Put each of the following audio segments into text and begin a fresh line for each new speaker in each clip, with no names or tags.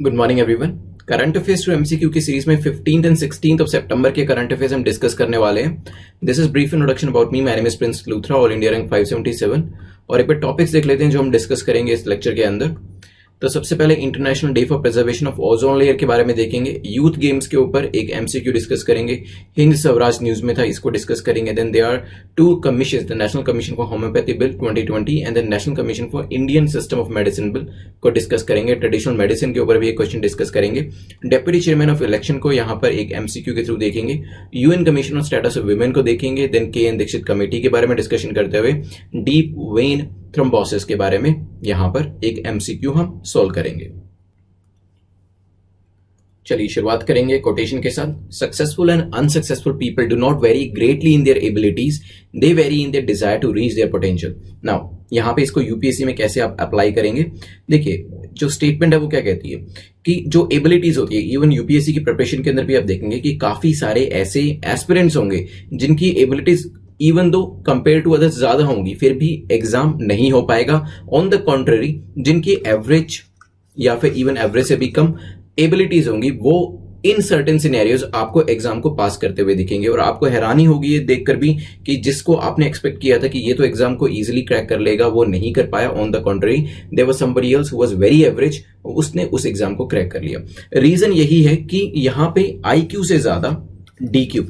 Good morning everyone. Current affairs to MCQ की सीरीज में 15th एंड 16th ऑफ सितंबर के करंट अफेयर्स हम डिस्कस करने वाले हैं। This is brief introduction about me. My name is Prince Luthra, all India rank 577। और एक बार टॉपिक्स देख लेते हैं जो हम डिस्कस करेंगे इस लेक्चर के अंदर। तो सबसे पहले international day for preservation of ozone layer के बारे में देखेंगे। यूथ गेम्स के ऊपर एक एमसीक्यू डिस्कस करेंगे। हिंद स्वराज न्यूज में था, इसको डिस्कस करेंगे। Then there are two commission, the national commission for homeopathy bill 2020 and the national commission for Indian system of medicine bill को डिस्कस करेंगे। ट्रेडिशनल मेडिसिन के ऊपर भी एक क्वेश्चन डिस्कस करेंगे। डेप्यूटी चेयरमैन ऑफ इलेक्शन को यहाँ पर एक एमसीक्यू के थ्रू देखेंगे। UN commission on status of women को देखेंगे। Then K. N.. दीक्षित कमेटी के बारे में डिस्कशन करते हुए डीप वेन थ्रोम्बोसिस के बारे में यहाँ पर एक एमसीक्यू हम सोल्व करेंगे। चलिए शुरुआत करेंगे कोटेशन के साथ। Successful and unsuccessful people do not vary greatly in their abilities, they vary in their desire to reach their potential. Now यहाँ पे इसको यूपीएससी में कैसे आप अप्लाई करेंगे, देखिए जो स्टेटमेंट है वो क्या कहती है कि जो एबिलिटीज होती है, इवन यूपीएससी की प्रिपरेशन के अंदर भी आप देखेंगे कि काफी सारे ऐसे एस्पिरेंट्स होंगे जिनकी abilities even though compare to others ज्यादा होंगी, फिर भी एग्जाम नहीं हो पाएगा। ऑन द कॉन्ट्ररी जिनकी एवरेज या फिर इवन एवरेज से भी कम एबिलिटीज होंगी, वो इन सर्टेन सिनेरियोज आपको एग्जाम को पास करते हुए दिखेंगे। और आपको हैरानी होगी ये देखकर भी कि जिसको आपने एक्सपेक्ट किया था कि ये तो एग्जाम को इजीली क्रैक कर लेगा, वो नहीं कर पाया। On the contrary there was somebody else who was very average, उसने उस एग्जाम को क्रैक कर लिया। रीजन यही है कि यहां पे आईक्यू से ज्यादा डीक्यू,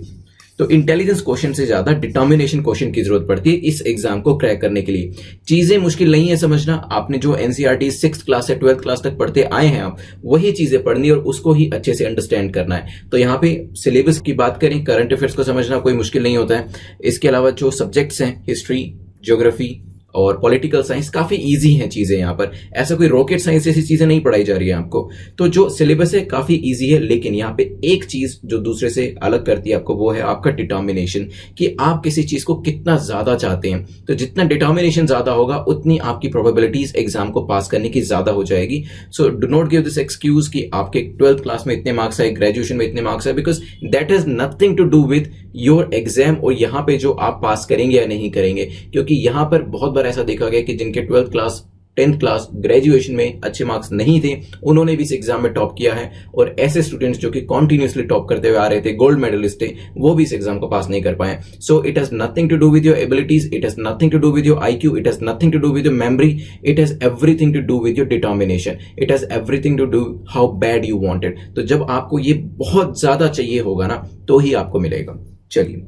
तो इंटेलिजेंस क्वेश्चन से ज्यादा डिटर्मिनेशन क्वेश्चन की जरूरत पड़ती है इस एग्जाम को क्रैक करने के लिए। चीजें मुश्किल नहीं है समझना, आपने जो एनसीईआरटी 6th क्लास से 12th क्लास तक पढ़ते आए हैं आप वही चीजें पढ़नी और उसको ही अच्छे से अंडरस्टैंड करना है। तो यहाँ पे सिलेबस की बात करें, करंट अफेयर्स को समझना कोई मुश्किल नहीं होता है। इसके अलावा जो सब्जेक्ट्स हैं, हिस्ट्री, ज्योग्राफी और पॉलिटिकल साइंस, काफी इजी हैं चीजें। यहाँ पर ऐसा कोई रॉकेट साइंस जैसी चीजें नहीं पढ़ाई जा रही है आपको। तो जो सिलेबस है काफी इजी है, लेकिन यहाँ पे एक चीज जो दूसरे से अलग करती है आपको, वो है आपका डिटर्मिनेशन, कि आप किसी चीज को कितना ज्यादा चाहते हैं। तो जितना डिटर्मिनेशन ज्यादा होगा उतनी आपकी प्रोबेबिलिटीज एग्जाम को पास करने की ज्यादा हो जाएगी। So do not give this excuse कि आपके 12th क्लास में इतने मार्क्स आए, ग्रेजुएशन में इतने मार्क्स आए, because that has nothing to do with your exam और यहाँ पे जो आप पास करेंगे या नहीं करेंगे। क्योंकि यहाँ पर बहुत बार ऐसा देखा गया कि जिनके 12th class, 10th class, graduation में अच्छे मार्क्स नहीं थे, उन्होंने भी इस एग्जाम में टॉप किया है। और ऐसे स्टूडेंट्स जो कि कॉन्टिन्यूसली टॉप करते हुए आ रहे थे, गोल्ड मेडलिस्ट थे, वो भी इस एग्जाम को पास नहीं कर पाए। So it has nothing to do with your abilities, it has nothing to do with your IQ, it has nothing to do with your memory, it has everything to do with your determination, it has everything to do how bad you want it. तो जब आपको ये बहुत ज्यादा चाहिए होगा ना, तो ही आपको मिलेगा। चलिए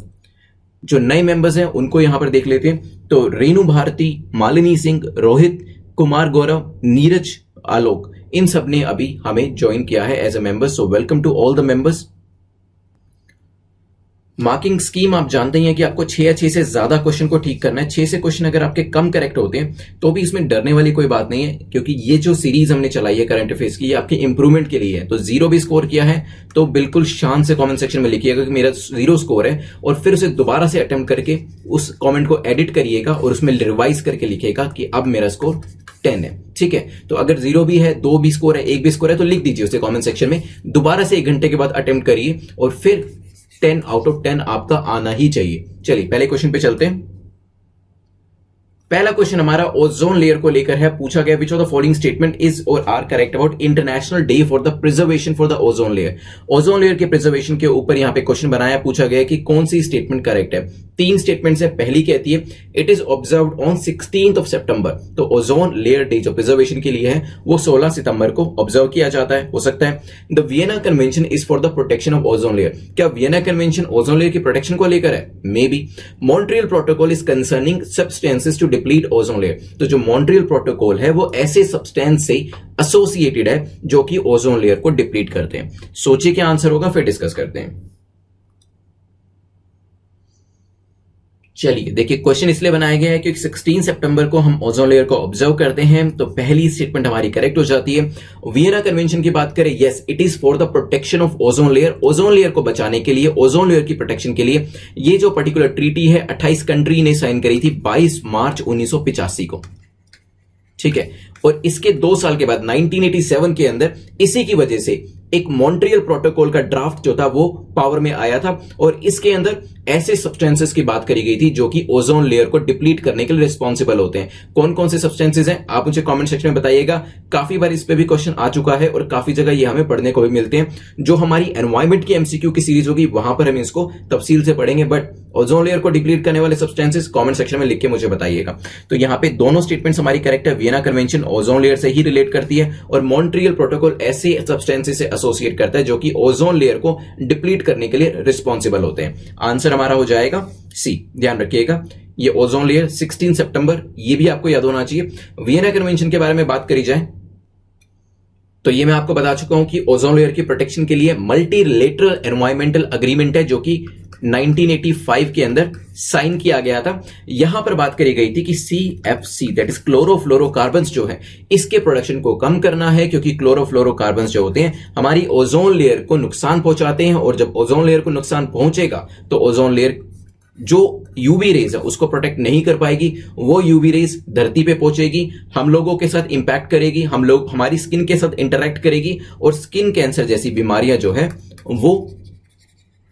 जो नए मेंबर्स हैं उनको यहां पर देख लेते हैं। तो रेणु भारती, मालिनी सिंह, रोहित कुमार गौरव, नीरज आलोक, इन सब ने अभी हमें ज्वाइन किया है as a member. So welcome to all the members. Marking scheme आप जानते ही हैं कि आपको 6 या 6 से ज्यादा क्वेश्चन को ठीक करना है। 6 से क्वेश्चन अगर आपके कम करेक्ट होते हैं तो भी इसमें डरने वाली कोई बात नहीं है, क्योंकि ये जो सीरीज हमने चलाई है करंट अफेयर्स की, ये आपके इंप्रूवमेंट के लिए है। तो 0 भी स्कोर किया है तो बिल्कुल शान से कमेंट सेक्शन में लिखिएगा कि मेरा 0 स्कोर है, और फिर उसे दोबारा से अटेम्प्ट करके उस कमेंट को एडिट करिएगा और उसमें रिवाइज करके लिखिएगा कि अब मेरा स्कोर 10 है। ठीक है, तो अगर 0 भी है, 2 भी स्कोर है, 1 भी स्कोर है, तो लिख दीजिए उसे कमेंट सेक्शन में। दोबारा से 1 घंटे के बाद अटेम्प्ट करिए और फिर 10 आउट ऑफ 10 आपका आना ही चाहिए। चलिए पहले क्वेश्चन पे चलते हैं। पहला क्वेश्चन हमारा ओजोन लेयर को लेकर है। पूछा गया which of the following statement is or are correct about international day for the preservation for the ozone layer. Ozone layer के प्रिजर्वेशन के ऊपर यहां पे क्वेश्चन बनाया, पूछा गया कि कौन सी स्टेटमेंट करेक्ट है। 3 स्टेटमेंट्स है। पहली कहती है it is observed on 16th of सितंबर। तो ओजोन लेयर डे जो प्रिजर्वेशन के लिए है वो 16 सितंबर को ऑब्जर्व किया जाता है, हो सकता है। The Vienna convention is for the protection of ozone layer. क्या वियना कन्वेंशन ओजोन लेयर की प्रोटेक्शन को लेकर है? Maybe. Montreal protocol is concerning substances to deplete ozone layer. तो जो मॉन्ट्रियल प्रोटोकॉल है वो ऐसे सब्सटेंस से एसोसिएटेड है जो कि ओजोन लेयर को डिप्लीट करते हैं। सोचिए क्या आंसर होगा, फिर डिस्कस करते हैं। चलिए देखिए, क्वेश्चन इसलिए बनाया गया है क्योंकि 16 सितंबर को हम ओजोन लेयर को ऑब्जर्व करते हैं। तो पहली स्टेटमेंट हमारी करेक्ट हो जाती है। वियना कन्वेंशन की बात करें, yes it is for the protection of ozone layer. Ozone layer को बचाने के लिए, ओजोन लेयर की प्रोटेक्शन के लिए ये जो पर्टिकुलर ट्रीटी है 28 कंट्री ने साइन करी थी 22 मार्च 1985 को। ठीक है, और इसके 2 साल के बाद 1987 के अंदर इसी की वजह से एक मॉन्ट्रियल प्रोटोकॉल का ड्राफ्ट जो था वो पावर में आया था और इसके अंदर ऐसे सब्सटेंसेस की बात करी गई थी जो कि ओजोन लेयर को डिप्लीट करने के लिए रिस्पॉन्सिबल होते हैं। कौन कौन से सब्सटेंसेस हैं आप मुझे कमेंट सेक्शन में बताइएगा। काफी बार इस पे भी क्वेश्चन आ चुका है और काफी जगह ये हमें पढ़ने को भी मिलते हैं। जो हमारी एनवायरमेंट की एमसीक्यू की सीरीज होगी वहां पर हम इसको तफसील से पढ़ेंगे, बट ओजोन लेयर को डिप्लीट करने वाले सब्सटेंसेस कमेंट सेक्शन में लिख के मुझे बताइएगा। तो यहां पे दोनों स्टेटमेंट्स हमारी करेक्ट है। वियना कन्वेंशन ओजोन लेयर से ही रिलेट करती है और मॉन्ट्रियल प्रोटोकॉल ऐसे सब्सटेंसेस से एसोसिएट करता है जो कि ओजोन लेयर को डिप्लीट करने के लिए रिस्पॉन्सिबल होते हैं। आंसर हमारा हो जाएगा सी। ध्यान रखिएगा ये ओजोन लेयर 16 सितंबर, ये भी आपको याद होना चाहिए। वियना कन्वेंशन के बारे में बात करी जाए तो ये मैं आपको बता चुका हूं कि ओजोन लेयर की प्रोटेक्शन के लिए मल्टीलेटरल एनवायरमेंटल अग्रीमेंट है जो कि 1985 के अंदर साइन किया गया था। यहां पर बात करी गई थी कि CFC दैट इज क्लोरोफ्लोरोकार्बन्स जो है इसके प्रोडक्शन को कम करना है, क्योंकि क्लोरोफ्लोरोकार्बन्स जो होते हैं हमारी ओजोन लेयर को नुकसान पहुंचाते हैं और जब ओजोन लेयर को नुकसान पहुंचेगा तो ओजोन लेयर जो यूवी रेज है उसको प्रोटेक्ट नहीं कर पाएगी। वो यूवी रेज धरती पे पहुंचेगी, हम लोगों के साथ इंपैक्ट करेगी, हम लोग हमारी स्किन के साथ इंटरेक्ट करेगी और स्किन कैंसर जैसी बीमारियां जो है वो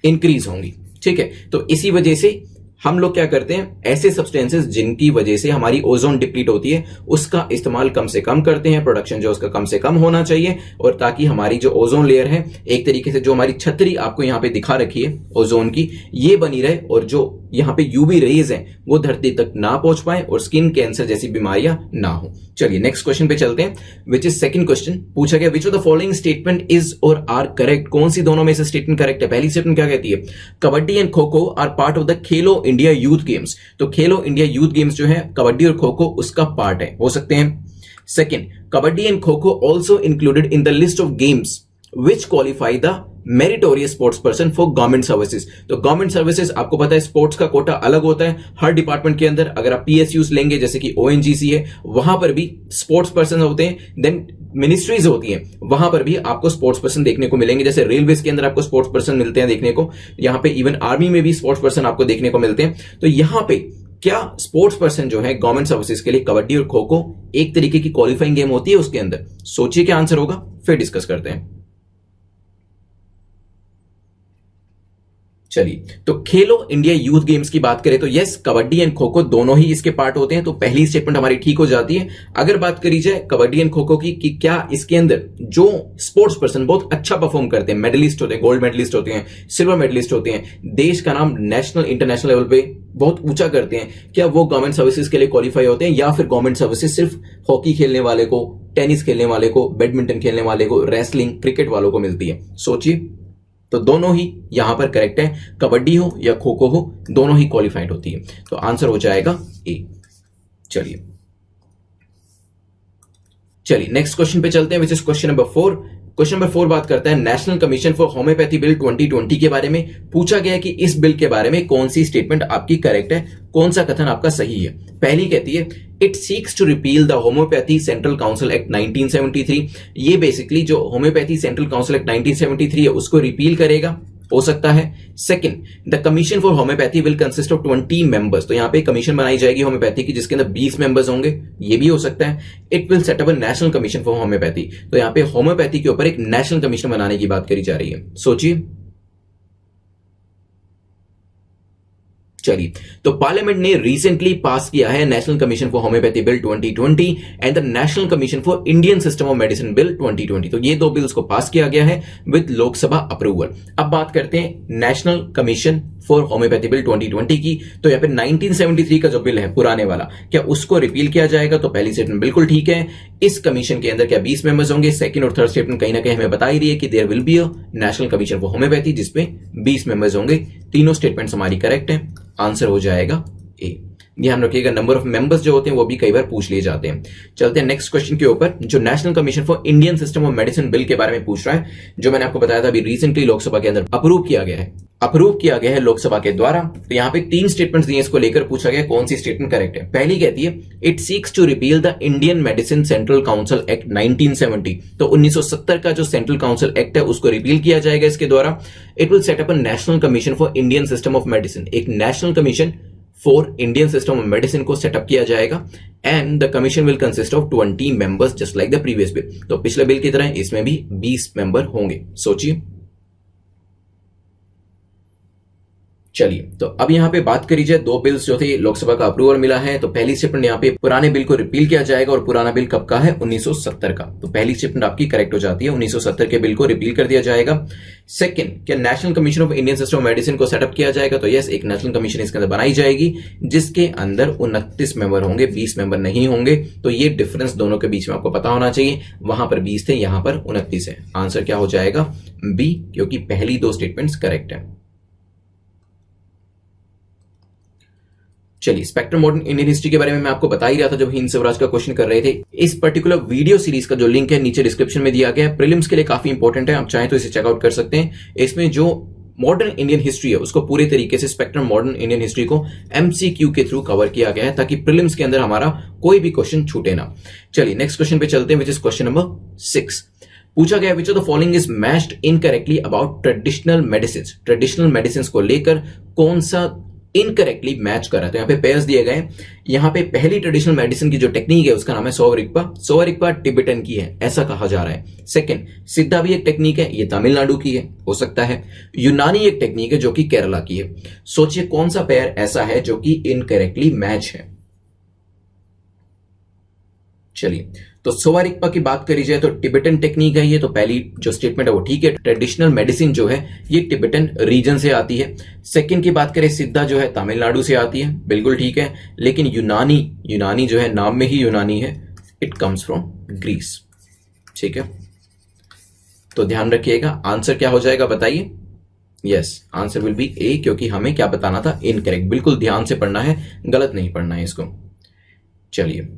इंक्रीज होंगी। ठीक है, तो इसी वजह से हम लोग क्या करते हैं, ऐसे सब्सटेंसेस जिनकी वजह से हमारी ओजोन डिप्लीट होती है उसका इस्तेमाल कम से कम करते हैं, प्रोडक्शन जो उसका कम से कम होना चाहिए, और ताकि हमारी जो ओजोन लेयर है एक तरीके से जो हमारी छतरी आपको यहां पे दिखा रखी है ओजोन की, ये बनी रहे और जो यहां पे यूवी रेज हैं वो धरती तक ना पहुंच पाए और स्किन कैंसर जैसी बीमारियां ना हो। चलिए नेक्स्ट क्वेश्चन पे चलते हैं, विच इज सेकंड क्वेश्चन। पूछा गया which of the following statement is or are correct. कौन सी दोनों में से स्टेटमेंट करेक्ट है। पहली स्टेटमेंट क्या कहती है, kabaddi and kho kho are part of the Khelo India youth games. तो खेलो इंडिया यूथ गेम्स जो है कबड्डी और खो खो उसका पार्ट है, हो सकते हैं। Second, kabaddi and kho kho also included in the list of games which qualify the meritorious sports person for government services। तो गवर्नमेंट सर्विसेज आपको पता है स्पोर्ट्स का कोटा अलग होता है हर डिपार्टमेंट के अंदर। अगर आप PSUs लेंगे जैसे कि ONGC है वहां पर भी स्पोर्ट्स पर्सन होते हैं। देन मिनिस्ट्रीज होती हैं वहां पर भी आपको स्पोर्ट्स पर्सन देखने को मिलेंगे, जैसे रेलवेज के अंदर आपको स्पोर्ट्स पर्सन मिलते हैं देखने को, यहाँ पे इवन आर्मी में भी स्पोर्ट्स पर्सन आपको देखने को मिलते हैं। तो यहां पे क्या स्पोर्ट्स पर्सन जो है गवर्नमेंट सर्विसेज के लिए कबड्डी और खो खो एक तरीके की क्वालिफाइंग गेम होती है उसके अंदर। सोचिए क्या आंसर होगा, फिर डिस्कस करते हैं। चलिए, तो खेलो इंडिया यूथ गेम्स की बात करें तो यस कबड्डी एंड खो खो दोनों ही इसके पार्ट होते हैं, तो पहली स्टेटमेंट हमारी ठीक हो जाती है। अगर बात करी जाए कबड्डी एंड खो खो की कि क्या इसके अंदर जो स्पोर्ट्स पर्सन बहुत अच्छा परफॉर्म करते हैं, मेडलिस्ट होते हैं, गोल्ड मेडलिस्ट होते हैं, सिल्वर मेडलिस्ट होते हैं, देश का नाम नेशनल इंटरनेशनल लेवल पे बहुत ऊंचा करते हैं, क्या वो गवर्नमेंट सर्विसेज के लिए क्वालिफाई होते हैं, या फिर गवर्नमेंट सर्विसेज सिर्फ हॉकी खेलने वाले को, टेनिस खेलने वाले को, बैडमिंटन खेलने वाले को, रेसलिंग क्रिकेट वालों को मिलती है। सोचिए, तो दोनों ही यहां पर करेक्ट है, कबड्डी हो या खो खो हो दोनों ही क्वालिफाइड होती है, तो आंसर हो जाएगा ए। चलिए नेक्स्ट क्वेश्चन पे चलते हैं, which is question number 4। Question number 4 बात करता है national commission for homeopathy bill 2020 के बारे में। पूछा गया कि इस बिल के बारे में कौन सी स्टेटमेंट आपकी करेक्ट है, कौन सा कथन आपका सही है। पहली कहती है it seeks to repeal the homeopathy central council act 1973। ये बेसिकली जो होम्योपैथी सेंट्रल काउंसिल एक्ट 1973 है उसको रिपील करेगा, हो सकता है। Second, the commission for homeopathy will consist of 20 members. तो यहां पे कमीशन बनाई जाएगी होम्योपैथी की जिसके अंदर 20 मेंबर्स होंगे, ये भी हो सकता है। It will set up a national commission for homeopathy. तो यहां पे होम्योपैथी के ऊपर एक नेशनल कमीशन बनाने की बात करी जा रही है। सोचिए, चलिए, तो पार्लियामेंट ने रिसेंटली पास किया है national commission for homeopathy bill 2020 and the national commission for Indian system of medicine bill 2020। तो ये दो बिल्स को पास किया गया है विद लोकसभा अप्रूवल। अब बात करते हैं national commission for homeopathy bill 2020 की। तो यहाँ पे 1973 का जो बिल है पुराने वाला, क्या उसको रिपील किया जाएगा? तो पहली स्टेटमेंट बिल्कुल ठीक है। इस कमीशन के अंदर क्या 20 मेंबर्स होंगे? सेकंड और थर्ड स्टेटमेंट कहीं ना कहीं हमें बता ही रही है कि there will be a national commission for homeopathy जिसपे 20 मेंबर्स होंगे। तीनों स्टेटमेंट्स हमारी करेक्ट है, आंसर हो जाएगा ए। ध्यान रखिएगा नंबर ऑफ मेंबर्स जो होते हैं वो भी कई बार पूछ लिए जाते हैं। चलते हैं नेक्स्ट क्वेश्चन के ऊपर, जो national commission for Indian system of medicine bill के बारे में पूछ रहा है, जो मैंने आपको बताया था अभी रिसेंटली लोकसभा के अंदर अप्रूव किया गया है लोकसभा के द्वारा। तो यहाँ पे 3 स्टेटमेंट्स दिए, इसको लेकर पूछा गया कौन सी स्टेटमेंट करेक्ट है। पहली कहती है it seeks to repeal the Indian medicine central council act 1970। तो 1970 का जो सेंट्रल काउंसिल एक्ट है उसको रिपील किया जाएगा इसके द्वारा। It will set up a national commission for Indian system of medicine. एक national commission for Indian system of medicine को सेटअप किया जाएगा and the commission will consist of 20 members just like the previous bill. तो पिछले bill की तरह इसमें भी 20 मेंबर होंगे। सोचिए, चलिए, तो अब यहाँ पे बात करी जाए, दो बिल्स जो थे लोकसभा का अप्रूवल मिला है। तो पहली स्टेटमेंट यहाँ पे पुराने बिल को रिपील किया जाएगा, और पुराना बिल कब का है? 1970 का। तो पहली स्टेटमेंट आपकी करेक्ट हो जाती है, 1970 के बिल को रिपील कर दिया जाएगा। सेकंड, क्या national commission of Indian system of medicine को सेटअप किया जाएगा? तो यस, एक नेशनल कमीशन इसके अंदर बनाई जाएगी, जिसके अंदर 29 मेंबर होंगे, 20 मेंबर नहीं होंगे। तो ये डिफरेंस दोनों के बीच में आपको पता होना चाहिए, वहां पर 20 थे, यहां पर 29 है। आंसर क्या हो जाएगा? बी, क्योंकि पहली दो स्टेटमेंट्स करेक्ट है। चलिए, स्पेक्ट्रम मॉडर्न इंडियन हिस्ट्री के बारे में मैं आपको बता ही रहा था जब हिंद स्वराज का क्वेश्चन कर रहे थे। इस पर्टिकुलर वीडियो सीरीज का जो लिंक है नीचे डिस्क्रिप्शन में दिया गया है, प्रीलिम्स के लिए काफी इंपॉर्टेंट है, आप चाहें तो इसे चेकआउट कर सकते हैं। इसमें जो मॉडर्न इंडियन हिस्ट्री है उसको पूरे तरीके से, स्पेक्ट्रम मॉडर्न इंडियन हिस्ट्री को एमसीक्यू के थ्रू कवर किया गया है, ताकि प्रीलिम्स के अंदर हमारा कोई भी क्वेश्चन छूटे ना। चलिए नेक्स्ट क्वेश्चन पे चलते हैं, विच इज क्वेश्चन नंबर 6। पूछा गया, which of the following is matched incorrectly about traditional medicine. Traditional medicine को लेकर कौन सा इनकरेक्टली मैच कर रहा है? तो यहाँ पे पेयर्स दिए गए। यहाँ पे पहली ट्रेडिशनल मेडिसिन की जो टेक्निक है उसका नाम है सोवा रिग्पा। सोवा रिग्पा टिबेटन की है, ऐसा कहा जा रहा है। सेकंड, सिद्धा भी एक टेक्निक है, ये तमिलनाडु की है, हो सकता है। यूनानी एक टेक्निक है जो कि केरला की है। सोचिए कौन सा पेयर ऐसा है जो कि इनकरेक्टली मैच है। चलिए, तो सोवा रिग्पा की बात करी जाए तो टिबेटन टेक्निक है ये, तो पहली जो स्टेटमेंट है वो ठीक है। ट्रेडिशनल मेडिसिन जो है ये टिबेटन रीजन से आती है। सेकंड की बात करें, सिद्धा जो है तमिलनाडु से आती है, बिल्कुल ठीक है। लेकिन यूनानी जो है, नाम में ही यूनानी है, इट कम्स फ्रॉम ग्रीस। ठीक है, तो ध्यान रखिएगा। आंसर क्या हो जाएगा बताइए? यस, आंसर विल बी ए, क्योंकि हमें क्या बताना था? इनकरेक्ट। बिल्कुल ध्यान से पढ़ना है, गलत नहीं पढ़ना है इसको। चलिए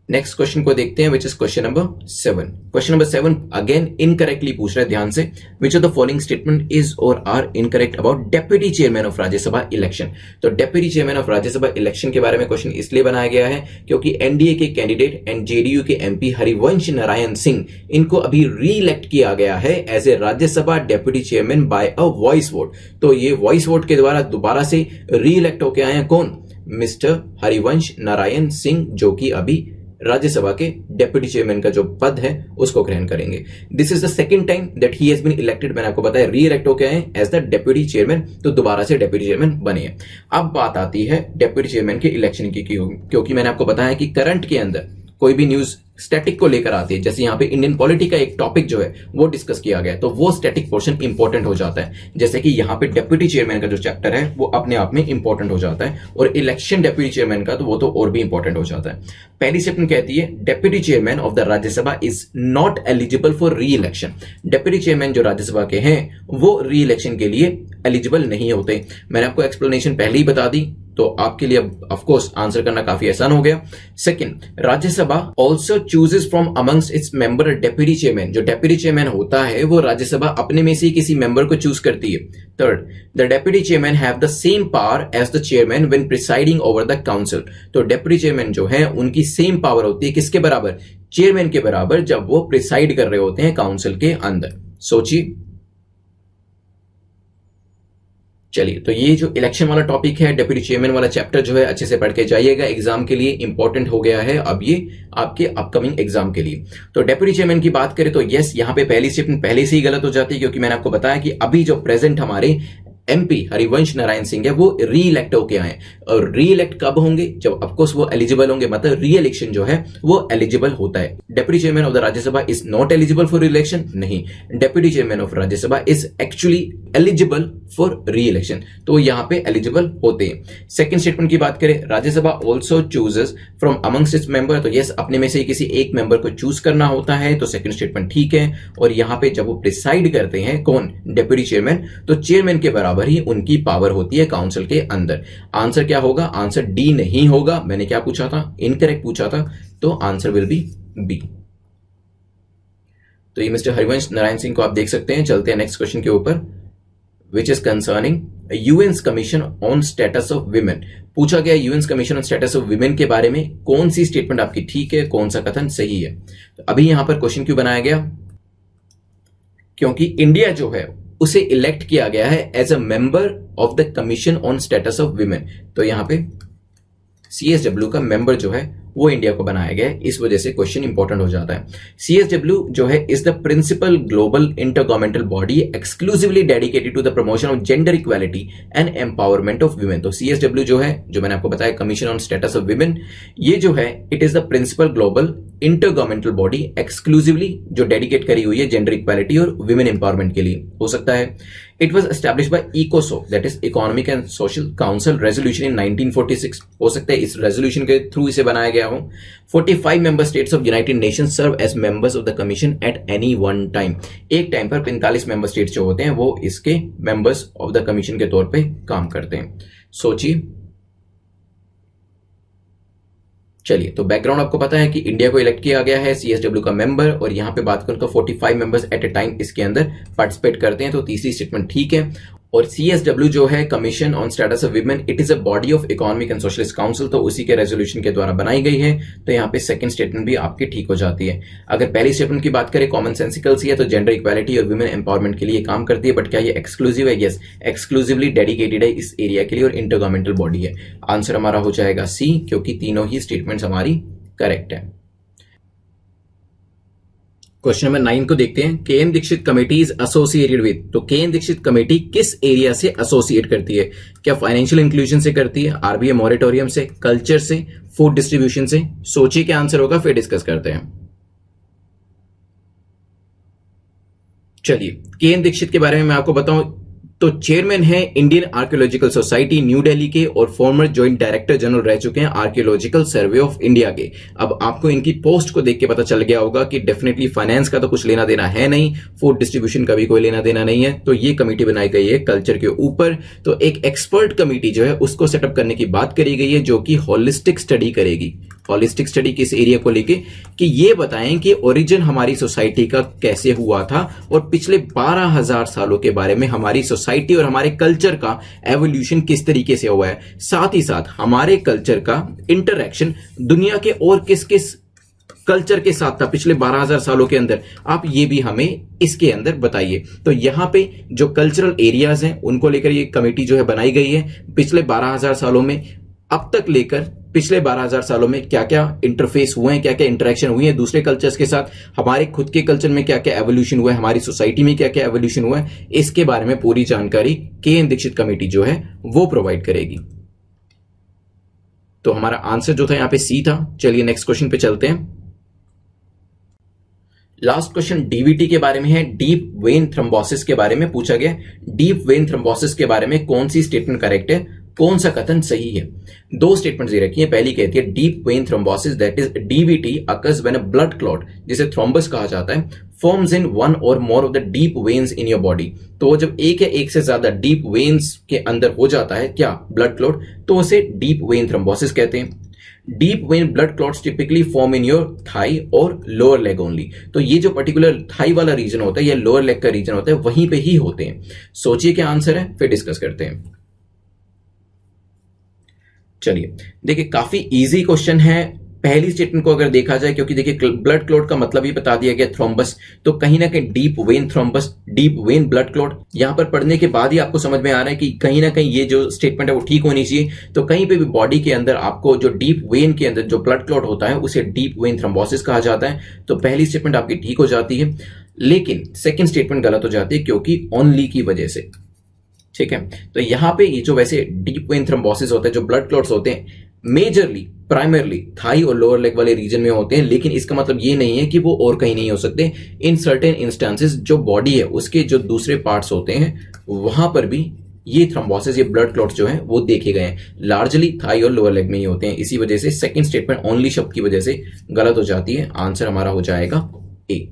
नेक्स्ट क्वेश्चन को देखते हैं, which is question number 7। Question number 7 again incorrectly पूछ रहे हैं, ध्यान से। Which of the following statement is or are incorrect about deputy chairman of Rajya Sabha election. तो deputy chairman of Rajya Sabha election के बारे में क्वेश्चन इसलिए बनाया गया है क्योंकि एनडीए के कैंडिडेट एंड जेडीयू के एमपी हरिवंश नारायण सिंह, इनको अभी री इलेक्ट किया गया है as a Rajya Sabha deputy chairman by a voice vote. तो ये वॉइस वोट के द्वारा दोबारा से री इलेक्ट होकर आए हैं। कौन? मिस्टर हरिवंश नारायण सिंह, जो कि अभी राज्यसभा के डेप्यूटी चेयरमैन का जो पद है उसको ग्रहण करेंगे। This is the second time that he has been elected. मैंने आपको बताया री इलेक्ट होके आए एज द डेप्यूटी चेयरमैन, तो दोबारा से डेप्यूटी चेयरमैन बने हैं। अब बात आती है डेप्यूटी चेयरमैन के इलेक्शन की, क्योंकि मैंने आपको बताया कि करंट के अंदर कोई भी न्यूज स्टैटिक को लेकर आती है, जैसे यहाँ पे इंडियन पॉलिटी का एक टॉपिक जो है वो डिस्कस किया गया है, तो वो स्टैटिक पोर्शन इंपॉर्टेंट हो जाता है। जैसे कि यहाँ पे डेप्यूटी चेयरमैन का जो चैप्टर है वो अपने आप में इंपॉर्टेंट हो जाता है, और इलेक्शन डेप्यूटी चेयरमैन का तो वो तो और भी इंपॉर्टेंट हो जाता है। पहली स्टेटमेंट कहती है, deputy chairman of the Rajya Sabha is not eligible for re election. Deputy chairman जो राज्यसभा के हैं वो री इलेक्शन के लिए एलिजिबल नहीं होते। मैंने आपको एक्सप्लेनेशन पहले ही बता दी, तो आपके लिए अब ऑफ कोर्स आंसर करना काफी आसान हो गया। Second, Rajya Sabha also chooses from amongst its member deputy chairman. जो डेप्यूटी चेयरमैन होता है वो राज्यसभा अपने में से किसी मेंबर को चूज करती है। Third, the deputy chairman have the same power as the chairman when presiding over the council. तो डेप्यूटी चेयरमैन जो है उनकी सेम पावर होती है, किसके बराबर? चेयरमैन के बराबर, जब वो प्रिसाइड कर रहे होते हैं काउंसिल के अंदर। सोचिए। चलिए, तो ये जो इलेक्शन वाला टॉपिक है, डेप्यूटी चेयरमैन वाला चैप्टर जो है अच्छे से पढ़ के जाइएगा, एग्जाम के लिए इंपॉर्टेंट हो गया है अब ये आपके अपकमिंग एग्जाम के लिए। तो डेप्यूटी चेयरमैन की बात करें तो यस, यहाँ पे पहली स्टेटमेंट पहले से ही गलत हो जाती है, क्योंकि मैंने आपको बताया कि अभी जो प्रेजेंट हमारे एमपी हरिवंश नारायण सिंह है वो री इलेक्ट होके आए, और री इलेक्ट कब होंगे? जब ऑफकोर्स वो एलिजिबल होंगे, मतलब री इलेक्शन जो है वो एलिजिबल होता है। Deputy chairman of the Rajya Sabha is not eligible for election, नहीं, deputy chairman of Rajya Sabha is actually eligible for re election, तो यहां पे एलिजिबल होते हैं। सेकंड स्टेटमेंट की बात करें, Rajya Sabha also chooses from amongst its member, तो यस, अपने में से किसी एक मेंबर को चूज करना होता है, तो सेकंड स्टेटमेंट ठीक है। और यहां पे जब वो डिसाइड करते हैं, कौन? डेप्यूटी चेयरमैन, तो चेयरमैन के बराबर ही उनकी पावर होती है काउंसिल के अंदर। आंसर क्या होगा? आंसर डी नहीं होगा। मैंने क्या पूछा था? इनकरेक्ट पूछा था, तो आंसर विल बी बी। तो ये मिस्टर हरिवंश नारायण सिंह को आप देख सकते हैं। चलते हैं नेक्स्ट क्वेश्चन के ऊपर, which is concerning UN commission on status of women. पूछा गया UN commission on status of women के बारे में कौन सी स्टेटमेंट आपकी ठीक है, कौन सा कथन सही है। तो अभी यहां पर क्वेश्चन क्यों बनाया गया? क्योंकि इंडिया जो है उसे इलेक्ट किया गया है as a member of the commission on status of women. तो यहां पे CSW का मेंबर जो है वो इंडिया को बनाया गया है, इस वजह से क्वेश्चन इंपॉर्टेंट हो जाता है। CSW जो है is the principal global intergovernmental body exclusively dedicated to the promotion of gender equality and empowerment of women. तो CSW जो है, जो मैंने आपको बताया, commission on status of women, ये जो है it is the principal global intergovernmental body exclusively जो डेडिकेट करी हुई है जेंडर इक्वालिटी और वुमेन एम्पावरमेंट के लिए हो सकता है। इट वॉज एस्टैब्लिश बाय इकोसोक, that is economic and social council, resolution in 1946। हो सकता है इस रेजोल्यूशन के थ्रू इसे बनाया गया हो। 45 member states of United Nations serve as members of the commission at any one time. एक टाइम पर 45 मेंबर स्टेट्स जो होते हैं वो इसके मेंबर्स ऑफ द कमीशन के तौर पे काम करते हैं। सोचिए, चलिए, तो बैकग्राउंड आपको पता है कि इंडिया को इलेक्ट किया गया है CSW का मेंबर, और यहां पे बात करूं तो 45 मेंबर्स एट ए टाइम इसके अंदर पार्टिसिपेट करते हैं, तो तीसरी स्टेटमेंट ठीक है। और CSW जो है commission on status of women, it is a body of economic and socialist council, तो उसी के रेजोल्यूशन के द्वारा बनाई गई है, तो यहाँ पे सेकंड स्टेटमेंट भी आपकी ठीक हो जाती है। अगर पहली स्टेटमेंट की बात करें, कॉमन सेंसिकल सी है, तो जेंडर इक्वालिटी और वुमेन एम्पावरमेंट के लिए काम करती है, बट क्या ये एक्सक्लूसिव है? यस, एक्सक्लूसिवली डेडिकेटेड है इस एरिया के लिए और इंटरगवर्नमेंटल बॉडी है। आंसर हमारा हो जाएगा सी, क्योंकि तीनों ही स्टेटमेंट्स हमारी करेक्ट है। क्वेश्चन नंबर 9 को देखते हैं। K N Dikshit committee is associated with, तो के एन दीक्षित कमेटी किस एरिया से एसोसिएट करती है? क्या फाइनेंशियल इंक्लूजन से करती है, RBI मॉरेटोरियम से, कल्चर से, फूड डिस्ट्रीब्यूशन से? सोचिए क्या आंसर होगा, फिर डिस्कस करते हैं। चलिए, के एन दीक्षित के बारे में मैं आपको बताऊं तो चेयरमैन है Indian archaeological society new Delhi के, और फॉर्मर ज्वाइंट डायरेक्टर जनरल रह चुके हैं आर्कियोलॉजिकल सर्वे ऑफ इंडिया के। अब आपको इनकी पोस्ट को देख के पता चल गया होगा कि डेफिनेटली फाइनेंस का तो कुछ लेना देना है नहीं, फूड डिस्ट्रीब्यूशन का भी कोई लेना देना नहीं है, तो ये कमेटी बनाई गई है कल्चर के ऊपर। तो एक एक्सपर्ट कमेटी जो है उसको सेटअप करने की बात करी गई है, जो कि होलिस्टिक स्टडी करेगी। होलिस्टिक स्टडी किस एरिया को लेके, कि ये बताएं कि ओरिजिन हमारी सोसाइटी का कैसे हुआ था और पिछले 12,000 सालों के बारे में हमारी सोसाइटी और हमारे कल्चर का एवोल्यूशन किस तरीके से हुआ है, साथ ही साथ हमारे कल्चर का इंटरैक्शन दुनिया के और किस किस कल्चर के साथ था पिछले 12,000 सालों के अंदर, आप ये भी हमें इसके अंदर बताइए। तो यहां पे जो कल्चरल एरियाज हैं उनको लेकर ये कमेटी जो है बनाई गई है। पिछले 12,000 सालों में अब तक लेकर पिछले 12,000 सालों में क्या क्या इंटरफेस हुए हैं, क्या क्या इंटरेक्शन हुई है दूसरे कल्चर्स के साथ, हमारे खुद के कल्चर में क्या क्या एवोल्यूशन हुआ है, हमारी सोसाइटी में क्या क्या एवोल्यूशन हुआ है, इसके बारे में पूरी जानकारी के एन दीक्षित कमेटी जो है वो प्रोवाइड करेगी। तो हमारा आंसर जो था यहां पे सी था। चलिए नेक्स्ट क्वेश्चन पे चलते हैं। लास्ट क्वेश्चन डीवीटी के बारे में है, डीप वेन थ्रोम्बोसिस के बारे में पूछा गया। डीप वेन थ्रोम्बोसिस के बारे में कौन सी स्टेटमेंट करेक्ट है, कौन सा कथन सही है? दो स्टेटमेंट्स दे रखी है। पहली कहती है deep vein thrombosis that is DVT occurs when a blood clot, जिसे थ्रोम्बस कहा जाता है, फॉर्म्स इन वन और more of the deep veins in your body. तो वो जब एक या एक से ज्यादा डीप वेन्स के अंदर हो जाता है क्या ब्लड क्लॉट, तो उसे डीप वेन थ्रोम्बोसिस कहते हैं। Deep vein blood clots typically form in your thigh और लोअर लेग ओनली। तो ये जो पर्टिकुलर थाई वाला रीजन होता है या लोअर लेग का रीजन होता है वहीं पे ही होते हैं। सोचिए क्या आंसर है, फिर डिस्कस करते हैं। चलिए देखिए, काफी इजी क्वेश्चन है। पहली स्टेटमेंट को अगर देखा जाए, क्योंकि देखिए ब्लड क्लॉट का मतलब ही बता दिया गया थ्रोम्बस, तो कहीं ना कहीं deep vein thrombus, deep vein blood clot, यहां पर पढ़ने के बाद ही आपको समझ में आ रहा है कि कहीं ना कहीं ये जो स्टेटमेंट है वो ठीक होनी चाहिए। तो कहीं पे भी बॉडी के अंदर आपको जो डीप वेन के अंदर जो ब्लड क्लॉट होता है उसे डीप वेन थ्रोम्बोसिस कहा जाता है। तो पहली स्टेटमेंट आपकी ठीक हो जाती है, लेकिन सेकेंड स्टेटमेंट गलत हो जाती है, क्योंकि ओनली की वजह से। ठीक है, तो यहां पे ये जो वैसे डीप वेन थ्रोम्बोसिस होता है, जो ब्लड क्लॉट्स होते हैं, मेजरली प्राइमरली थाई और लोअर लेग वाले रीजन में होते हैं, लेकिन इसका मतलब ये नहीं है कि वो और कहीं नहीं हो सकते। इन सर्टेन इंस्टेंसेस जो बॉडी है उसके जो दूसरे पार्ट्स होते हैं वहां पर भी ये थ्रोम्बोसिस, ये ब्लड क्लॉट्स जो हैं वो देखे गए हैं। लार्जली थाई और लोअर लेग में ही होते हैं। इसी वजह से सेकंड स्टेटमेंट ओनली शब्द की वजह से गलत हो जाती है। आंसर हमारा हो जाएगा ए।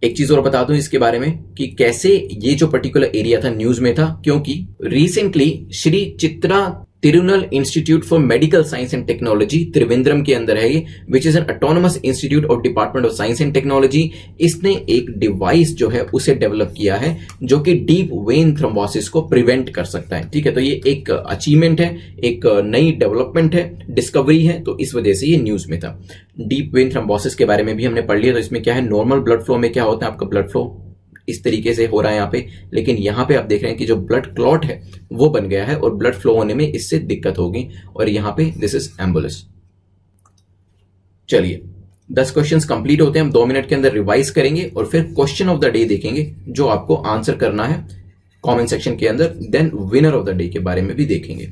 एक चीज और बता दूं इसके बारे में कि कैसे ये जो पर्टिकुलर एरिया था न्यूज में था, क्योंकि recently Shri Chitra Tirunal institute for medical science and technology Trivandrum के अंदर है ये, which is an autonomous institute of department of science and technology. इसने एक डिवाइस जो है उसे डेवलप किया है जो कि डीप वेन थ्रोम्बोसिस को प्रिवेंट कर सकता है। ठीक है, तो ये एक अचीवमेंट है, एक नई डेवलपमेंट है, डिस्कवरी है, तो इस वजह से ये न्यूज में था। डीप वेन थ्रोम्बोसिस के बारे में भी हमने पढ़ लिया। तो इसमें क्या है, नॉर्मल ब्लड फ्लो में क्या होता है, आपका ब्लड फ्लो इस तरीके से हो रहा है यहाँ पे, लेकिन यहाँ पे आप देख रहे हैं कि जो ब्लड क्लॉट है वो बन गया है और ब्लड फ्लो होने में इससे दिक्कत होगी, और यहाँ पे दिस इज एम्बुलेंस। चलिए 10 क्वेश्चंस कंप्लीट होते हैं, हम 2 मिनट के अंदर रिवाइज करेंगे और फिर क्वेश्चन ऑफ द डे देखेंगे जो आपको आंसर करना है कमेंट सेक्शन के अंदर, then winner of the day के बारे में भी देखेंगे।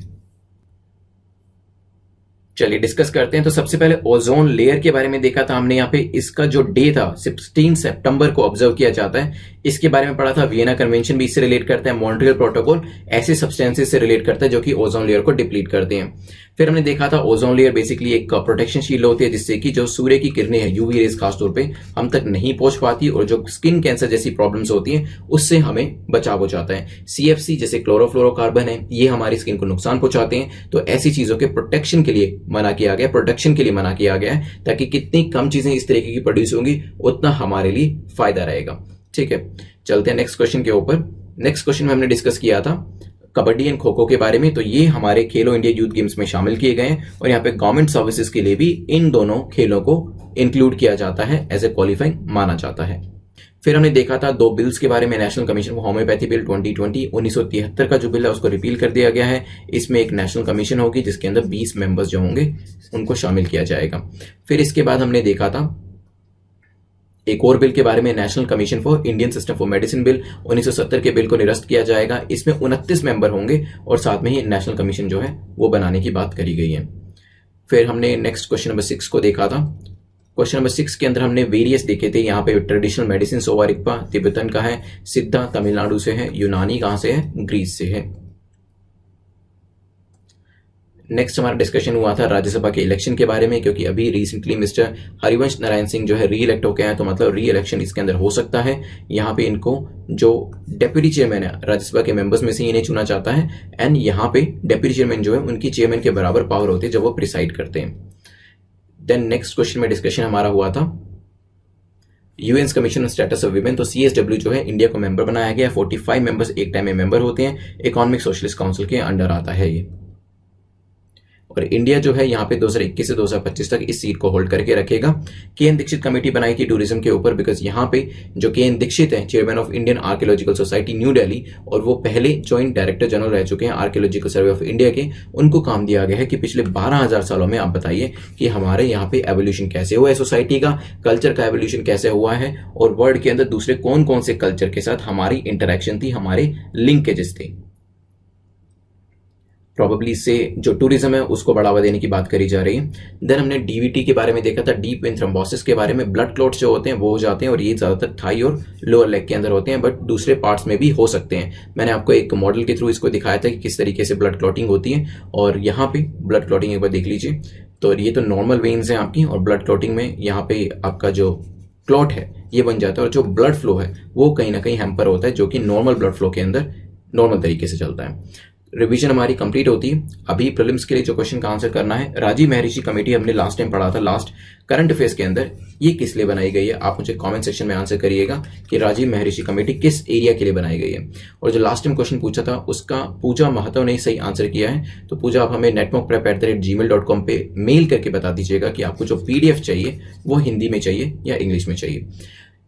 चलिए डिस्कस करते हैं। तो सबसे पहले ओजोन लेयर के बारे में देखा था हमने, यहाँ पे इसका जो डे था 16 सितंबर को ऑब्जर्व किया जाता है, इसके बारे में पढ़ा था। वियना कन्वेंशन भी इससे रिलेट करता है, मॉन्ट्रियल प्रोटोकॉल ऐसे सब्सटेंसेस से रिलेट करता है जो कि ओजोन लेयर को डिप्लीट करते हैं। फिर हमने देखा था ओजोन लेयर बेसिकली एक प्रोटेक्शन शील्ड होती है जिससे कि जो सूर्य की किरणें हैं यूवी रेज खासतौर पे हम तक नहीं पहुंच पाती और जो स्किन कैंसर जैसी प्रॉब्लम्स होती हैं उससे हमें बचाव हो जाता है। सीएफसी जैसे क्लोरोफ्लोरोकार्बन है ये हमारी स्किन को नुकसान पहुंचाते हैं, तो ऐसी चीजों के प्रोटेक्शन के लिए मना किया गया, प्रोटेक्शन के लिए मना किया गया है, ताकि कितनी कम चीजें इस तरीके की प्रोड्यूस होंगी उतना हमारे लिए फायदा रहेगा। ठीक है, चलते हैं नेक्स्ट क्वेश्चन के ऊपर। नेक्स्ट क्वेश्चन में हमने डिस्कस किया था कबड्डी एंड खो खो के बारे में, तो ये हमारे खेलो इंडिया यूथ गेम्स में शामिल किए गए हैं और यहाँ पे गवर्नमेंट सर्विसेज के लिए भी इन दोनों खेलों को इंक्लूड किया जाता है, एज ए क्वालिफाइंग माना जाता है। फिर हमने देखा था 2 बिल्स के बारे में, national commission for homeopathy bill 2020 1973 का जो बिल है उसको रिपील कर दिया गया है। इसमें एक नेशनल कमीशन होगी जिसके अंदर 20 मेंबर्स जो होंगे उनको शामिल किया जाएगा। फिर इसके बाद हमने देखा था एक और बिल के बारे में, national commission for Indian system for medicine bill 1970 के बिल को निरस्त किया जाएगा। इसमें 29 मेंबर होंगे और साथ में ही नेशनल कमीशन जो है वो बनाने की बात करी गई है। फिर हमने नेक्स्ट क्वेश्चन नंबर 6 को देखा था। क्वेश्चन नंबर 6 के अंदर हमने वेरियस देखे थे। यहाँ पे ट्रेडिशनल मेडिसिन सोवारिकपा तिब्बतन का है, सिद्धा तमिलनाडु से है, यूनानी कहां से है, ग्रीस से है। नेक्स्ट हमारा डिस्कशन हुआ था राज्यसभा के इलेक्शन के बारे में, क्योंकि अभी रिसेंटली मिस्टर हरिवंश नारायण सिंह जो है री इलेक्ट होके आए, तो मतलब री इलेक्शन इसके अंदर हो सकता है। यहाँ पे इनको जो डेप्यूटी चेयरमैन है राज्यसभा के मेंबर्स में से इन्हें चुना चाहता है, एंड यहाँ पे डेप्यूटी चेयरमैन जो है उनकी चेयरमैन के बराबर पावर होती है जब वो प्रिसाइड करते हैं। देन नेक्स्ट क्वेश्चन में डिस्कशन हमारा हुआ था UN commission on status of women, तो सीएसडब्ल्यू जो है इंडिया को मेंबर बनाया गया। 45 मेंबर्स एक टाइम में मेंबर होते हैं, इकोनॉमिक सोशलिस्ट काउंसिल के अंडर आता है ये। और इंडिया जो है यहाँ पे 2021 से 2025 तक इस सीट को होल्ड करके रखेगा। के.एन. दीक्षित कमेटी बनाई थी टूरिज्म के ऊपर, बिकॉज यहाँ पे जो के.एन. दीक्षित हैं chairman of Indian archaeological society new Delhi, और वो पहले ज्वाइंट डायरेक्टर जनरल रह चुके हैं आर्कियोलॉजिकल सर्वे ऑफ इंडिया के। उनको काम दिया गया है कि पिछले 12,000 सालों में आप बताइए कि हमारे यहाँ पे एवोल्यूशन कैसे हुआ है, सोसाइटी का कल्चर का एवोल्यूशन कैसे हुआ है, और वर्ल्ड के अंदर दूसरे कौन कौन से कल्चर के साथ हमारी इंटरेक्शन थी, हमारे लिंकेजेस थे। प्रॉबेबली इससे जो टूरिज्म है उसको बढ़ावा देने की बात करी जा रही है। देन हमने डीवीटी के बारे में देखा था, डीप वेन थ्रोम्बोसिस के बारे में। ब्लड क्लॉट्स जो होते हैं वो हो जाते हैं और ये ज्यादातर थाई और लोअर लेग के अंदर होते हैं, बट दूसरे पार्ट्स में भी हो सकते हैं। मैंने आपको एक मॉडल के थ्रू इसको दिखाया था कि किस तरीके से ब्लड क्लॉटिंग होती है, और यहाँ पे ब्लड क्लॉटिंग एक बार देख लीजिए। तो ये तो नॉर्मल वेन्स हैं आपकी, और ब्लड क्लॉटिंग में यहाँ पे आपका जो क्लॉट है ये बन जाता है, और जो ब्लड फ्लो है वो कहीं ना कहीं हैम्पर होता है, जो कि नॉर्मल ब्लड फ्लो के अंदर नॉर्मल तरीके से चलता है। रिवीजन हमारी कंप्लीट होती है। अभी प्रीलिम्स के लिए जो क्वेश्चन का आंसर करना है, राजीव महर्षि कमेटी हमने लास्ट टाइम पढ़ा था, लास्ट करंट अफेयर्स के अंदर, ये किस लिए बनाई गई है। आप मुझे कमेंट सेक्शन में आंसर करिएगा कि राजीव महर्षि कमेटी किस एरिया के लिए बनाई गई है। और जो लास्ट टाइम क्वेश्चन पूछा था उसका पूजा महतो ने सही आंसर किया है, तो पूजा आप हमें netmockprep@gmail.com पे मेल करके बता दीजिएगा कि आपको जो PDF चाहिए वो हिंदी में चाहिए या इंग्लिश में चाहिए।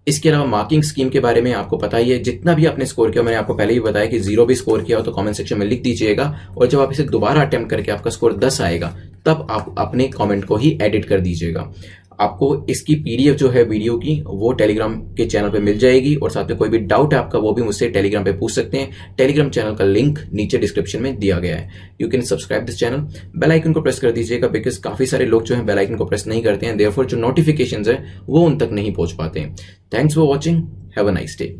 इसके अलावा मार्किंग स्कीम के बारे में आपको पता ही है, जितना भी आपने स्कोर किया, मैंने आपको पहले ही बताया कि 0 भी स्कोर किया हो तो कमेंट सेक्शन में लिख दीजिएगा, और जब आप इसे दोबारा अटेम्प्ट करके आपका स्कोर 10 आएगा तब आप अपने कमेंट को ही एडिट कर दीजिएगा। आपको इसकी PDF जो है वीडियो की वो टेलीग्राम के चैनल पे मिल जाएगी, और साथ में कोई भी डाउट है आपका वो भी मुझसे टेलीग्राम पे पूछ सकते हैं। टेलीग्राम चैनल का लिंक नीचे डिस्क्रिप्शन में दिया गया है। You can subscribe this channel, bell icon को प्रेस कर दीजिएगा, बिकॉज काफी सारे लोग जो है बेल आइकन को प्रेस नहीं करते हैं, देयरफॉर जो नोटिफिकेशंस है वो उन तक नहीं पहुंच पाते हैं। Thanks for watching, have a nice day.